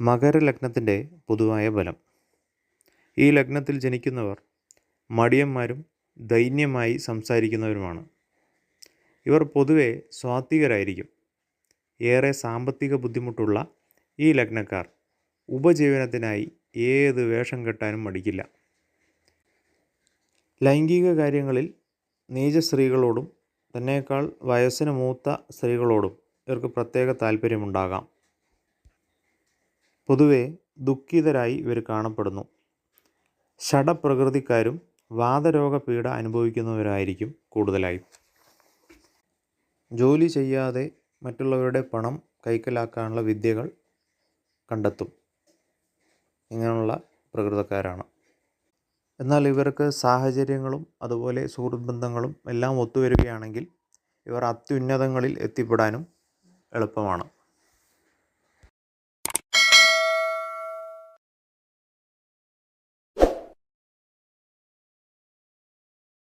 മകരലഗ്നത്തിൻ്റെ പൊതുവായ ബലം. ഈ ലഗ്നത്തിൽ ജനിക്കുന്നവർ മടിയന്മാരും ദൈന്യമായി സംസാരിക്കുന്നവരുമാണ്. ഇവർ പൊതുവെ സ്വാത്വികരായിരിക്കും. ഏറെ സാമ്പത്തിക ബുദ്ധിമുട്ടുള്ള ഈ ലഗ്നക്കാർ ഉപജീവനത്തിനായി ഏത് വേഷം കെട്ടാനും മടിക്കില്ല. ലൈംഗിക കാര്യങ്ങളിൽ നീച സ്ത്രീകളോടും തന്നേക്കാൾ വയസ്സിന് മൂത്ത സ്ത്രീകളോടും ഇവർക്ക് പ്രത്യേക താല്പര്യമുണ്ടാകാം. പൊതുവെ ദുഃഖിതരായി ഇവർ കാണപ്പെടുന്നു. ഷഡപ്രകൃതിക്കാരും വാതരോഗ പീഡ അനുഭവിക്കുന്നവരായിരിക്കും കൂടുതലായും. ജോലി ചെയ്യാതെ മറ്റുള്ളവരുടെ പണം കൈക്കലാക്കാനുള്ള വിദ്യകൾ കണ്ടെത്തും. ഇങ്ങനെയുള്ള പ്രകൃതക്കാരാണ്. എന്നാൽ ഇവർക്ക് സാഹചര്യങ്ങളും അതുപോലെ സുഹൃത്ത് ബന്ധങ്ങളും എല്ലാം ഒത്തുവരികയാണെങ്കിൽ ഇവർ അത്യുന്നതങ്ങളിൽ എത്തിപ്പെടാനും എളുപ്പമാണ്.